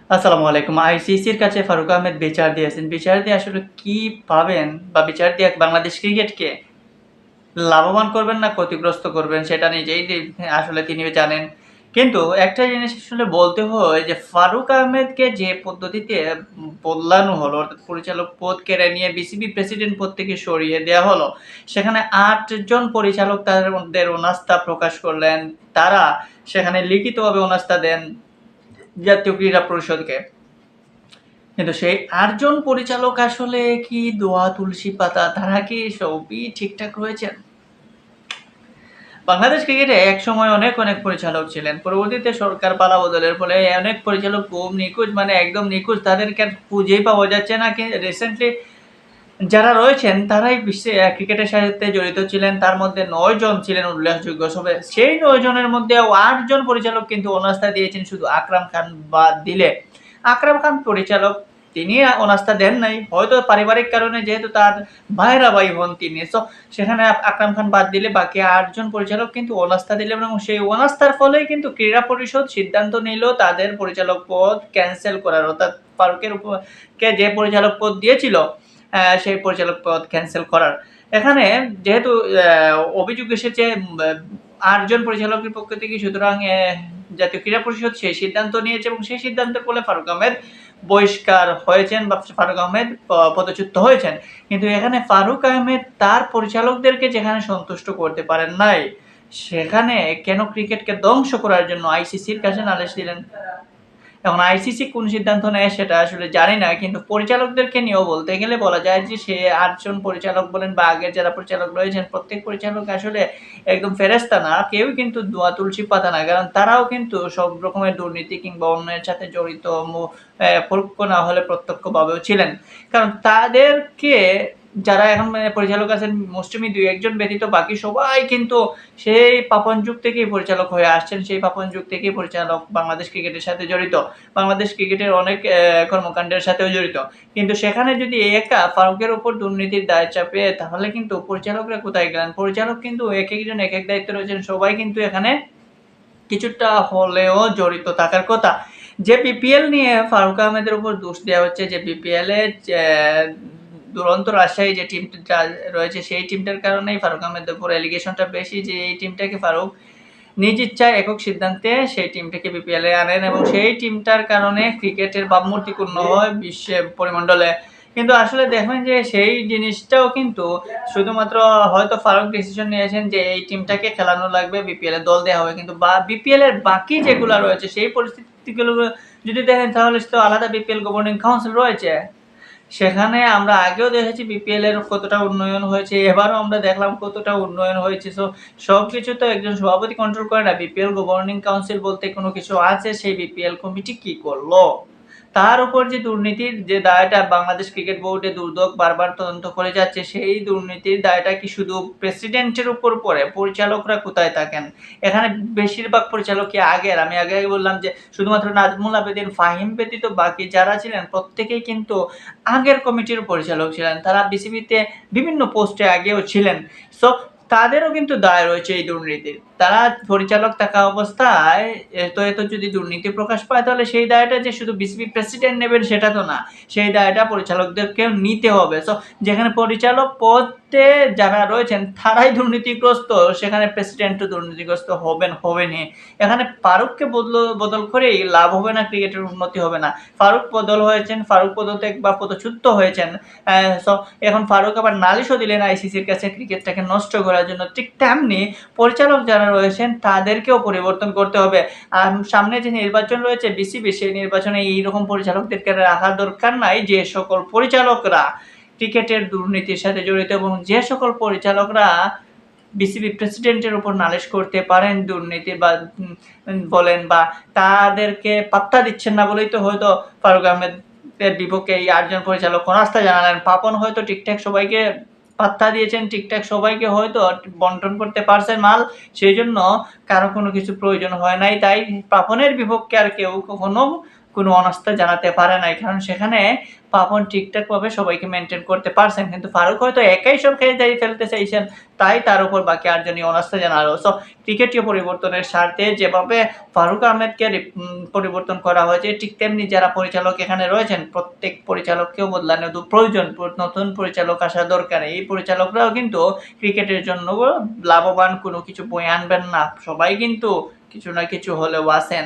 আসসালামু আলাইকুম। আইসিসির কাছে ফারুক আহমেদ বিচার দিয়েছেন। বিচার দিয়ে আসলে কি পাবেন বা বিচার দিয়ে বাংলাদেশ ক্রিকেটকে লাভবান করবেন না ক্ষতিগ্রস্ত করবেন সেটা নিজেই আসলে তিনি জানেন। কিন্তু একটা জিনিস আসলে বলতে হয় যে ফারুক আহমেদকে যে পদ্ধতিতে বদলানো হলো অর্থাৎ পরিচালক পদ কেড়ে নিয়ে বিসিবি প্রেসিডেন্ট পদ থেকে সরিয়ে দেয়া হলো। সেখানে ৮ জন পরিচালক তাদের অনাস্থা প্রকাশ করলেন। তারা সেখানে লিখিতভাবে অনাস্থা দেন জাতীয় ক্রীড়া পরিষদকে। কিন্তু সেই ৮ জন পরিচালক আসলে কি দোয়া তুলসী পাতা? তারা কি সবই ঠিকঠাক রয়েছেন? বাংলাদেশ ক্রিকেটে একসময় অনেক পরিচালক ছিলেন। পরবর্তীতে সরকার পালা-বদলের ফলে অনেক পরিচালক গুম, নিখোঁজ মানে একদম নিখোঁজ। তাদেরকে আর খুঁজেই পাওয়া যাচ্ছে না। রিসেন্টলি যারা রয়েছেন তারাই বিশ্বে ক্রিকেটের সাথে জড়িত ছিলেন। তার মধ্যে ৯ জন ছিলেন উল্লেখযোগ্য। সেই ৯ জনের মধ্যে ৮ জন পরিচালক কিন্তু অনাস্থা দিয়েছেন শুধু আকরাম খান বাদ দিলে। আকরাম খান পরিচালক তিনি অনাস্থা দেন নাই। হয়তো পারিবারিক কারণে যেহেতু তার ভাইয়েরা ভাই বোন তিনি। সেখানে আকরাম খান বাদ দিলে বাকি ৮ জন পরিচালক কিন্তু অনাস্থা দিলেন এবং সেই অনাস্থার ফলেই কিন্তু ক্রীড়া পরিষদ সিদ্ধান্ত নিল তাদের পরিচালক পদ ক্যানসেল করার। অর্থাৎ ফারুকের কে যে পরিচালক পদ দিয়েছিল সেই পরিচালক পদ ক্যানসেল করার। এখানে যেহেতু অভিযোগ এসেছে ৮ জন পরিচালকের পক্ষ থেকে সুতরাং জাতীয় ক্রীড়া পরিষদ সেই সিদ্ধান্ত নিয়েছে এবং সেই সিদ্ধান্তের ফলে ফারুক আহমেদ বহিষ্কার হয়েছেন বা ফারুক আহমেদ পদচ্যুত হয়েছেন। কিন্তু এখানে ফারুক আহমেদ তার পরিচালকদেরকে যেখানে সন্তুষ্ট করতে পারেন নাই, সেখানে কেন ক্রিকেটকে ধ্বংস করার জন্য আইসিসির কাছে নালিশ দিলেন? এখন আইসিসি কোন সিদ্ধান্ত নেয় সেটা আসলে জানি না। কিন্তু পরিচালকদেরকে নিয়েও বলতে গেলে বলা যায় যে সে ৮ জন পরিচালক বলেন বা আগের যারা পরিচালক রয়েছেন প্রত্যেক পরিচালক আসলে একদম ফেরেশতা না। কেউই কিন্তু দোয়া তুলসী পাতা না। কারণ তারাও কিন্তু সব রকমের দুর্নীতি কিংবা অন্যায়ের সাথে জড়িত পরোক্ষ না হলে প্রত্যক্ষভাবেও ছিলেন। কারণ তাদেরকে যারা এখন পরিচালক আছেন মুষ্টিমেয় ২-১ জন ব্যতীত বাকি সবাই কিন্তু সেই পাপন যুগ থেকেই পরিচালক হয়ে আসছেন। সেই পাপন যুগ থেকেই পরিচালক বাংলাদেশ ক্রিকেটের সাথে জড়িত। বাংলাদেশ ক্রিকেটের অনেক কর্মকাণ্ডের সাথেও জড়িত। কিন্তু সেখানে যদি একা ফারুকের উপর দুর্নীতির দায় চাপে তাহলে কিন্তু পরিচালকরা কোথায় গেলেন? পরিচালক কিন্তু একেকজন একেক দায়িত্বে রয়েছেন। সবাই কিন্তু এখানে কিছুটা হলেও জড়িত থাকার কথা। যে বিপিএল নিয়ে ফারুক আহমেদের উপর দোষ দেওয়া হচ্ছে যে বিপিএল এ দুরন্ত রাজশাহী যে টিমটা রয়েছে সেই টিমটার কারণেই ফারুক আহমেদের উপর অ্যালিগেশনটা বেশি যে এই টিমটাকে ফারুক নিজ ইচ্ছায় একক সিদ্ধান্তে সেই টিমটাকে বিপিএল এ আনেন এবং সেই টিমটার কারণে ক্রিকেটের ভাবমূর্তি ক্ষুণ্ণ হয় বিশ্বের পরিমণ্ডলে। কিন্তু আসলে দেখবেন যে সেই জিনিসটাও কিন্তু শুধুমাত্র হয়তো ফারুক ডিসিশন নিয়েছেন যে এই টিমটাকে খেলানো লাগবে, বিপিএল এ দল দেওয়া হবে। কিন্তু বিপিএল এর বাকি যেগুলো রয়েছে সেই পরিস্থিতিগুলো যদি দেখেন তাহলে তো আলাদা বিপিএল গভর্নিং কাউন্সিল রয়েছে। সেখানে আমরা আগেও দেখেছি বিপিএল এর কতটা উন্নয়ন হয়েছে, এবারও আমরা দেখলাম কতটা উন্নয়ন হয়েছে। সবকিছু তো একজন সভাপতি কন্ট্রোল করে না। বিপিএল গভর্নিং কাউন্সিল বলতে কোনো কিছু আছে, সেই বিপিএল কমিটি কি করলো? তার উপর যে দুর্নীতির যে দায়টা বাংলাদেশ ক্রিকেট বোর্ডে দুদক বারবার তদন্ত করে যাচ্ছে, সেই দুর্নীতির দায়টা কি শুধু প্রেসিডেন্টের উপর পড়ে? পরিচালকরা কোথায় থাকেন? এখানে বেশিরভাগ পরিচালকই আগের, আমি আগে বললাম যে শুধুমাত্র নাজমুল আবেদীন ফাহিম ব্যতীত বাকি যারা ছিলেন প্রত্যেকেই কিন্তু আগের কমিটির পরিচালক ছিলেন। তারা বিসিবিতে বিভিন্ন পোস্টে আগেও ছিলেন। সো তাদেরও কিন্তু দায় রয়েছে এই দুর্নীতির। তারা পরিচালক থাকা অবস্থায় এত যদি দুর্নীতি প্রকাশ পায় তাহলে সেই দায়টা যে শুধু বিসিবি প্রেসিডেন্ট নেবেন সেটা তো না। সেই দায়টা পরিচালকদেরকেও নিতে হবে। যেখানে পরিচালক পদে যারা রয়েছেন তারাই দুর্নীতিগ্রস্ত, সেখানে প্রেসিডেন্টও দুর্নীতিগ্রস্ত হবেনই। এখানে ফারুককে বদল করেই লাভ হবে না, ক্রিকেটের উন্নতি হবে না। ফারুক বদল হয়েছেন, ফারুক পদত্যাগ বা পদচ্যুত হয়েছেন। এখন ফারুক আবার নালিশও দিলেন আইসিসির কাছে ক্রিকেটটাকে নষ্ট করার জন্য। ঠিক তেমনি পরিচালক যারা রয়েছেন তাদেরকেও পরিবর্তন করতে হবে। আর সামনে যে নির্বাচন রয়েছে বিসিবি, সেই নির্বাচনে এইরকম পরিচালকদেরকে রাখার দরকার নাই যে সকল পরিচালকরা ক্রিকেটের দুর্নীতির সাথে জড়িত এবং যে সকল পরিচালকরা বিসিবি প্রেসিডেন্টের উপর নালিশ করতে পারেন দুর্নীতি বা বলেন বা তাদেরকে পাত্তা দিচ্ছেন না বলেই তো হয়তো ফারুক আহমেদের বিপক্ষে এই ৮ জন পরিচালক অনাস্থা জানালেন। পাপন হয়তো ঠিকঠাক সবাইকে পাত্তা দিয়েছেন, ঠিকঠাক সবাইকে হয়তো বন্টন করতে পারছেন মাল, সেই জন্য কারো কোনো কিছু প্রয়োজন হয় নাই। তাই পাপনের বিপক্ষে আর কেউ কখনো কোনো অনাস্থা জানাতে পারে নাই। কারণ সেখানে পাপন ঠিকঠাকভাবে সবাইকে মেইনটেইন করতে পারছেন। কিন্তু ফারুক হয়তো একাই সব খেদাই ফেলতে চাইছেন। তাই তার উপর বাকি ৮ জনই অনাস্থা জানালো। সো ক্রিকেটীয় পরিবর্তনের স্বার্থে যেভাবে ফারুক আহমেদকে পরিবর্তন করা হয়েছে, ঠিক তেমনি যারা পরিচালক এখানে রয়েছেন প্রত্যেক পরিচালককেও বদলানো প্রয়োজন। নতুন পরিচালক আসা দরকার। এই পরিচালকরাও কিন্তু ক্রিকেটের জন্য লাভবান কোনো কিছু বয়ে আনবেন না। সবাই কিন্তু কিছু না কিছু হলেও আছেন।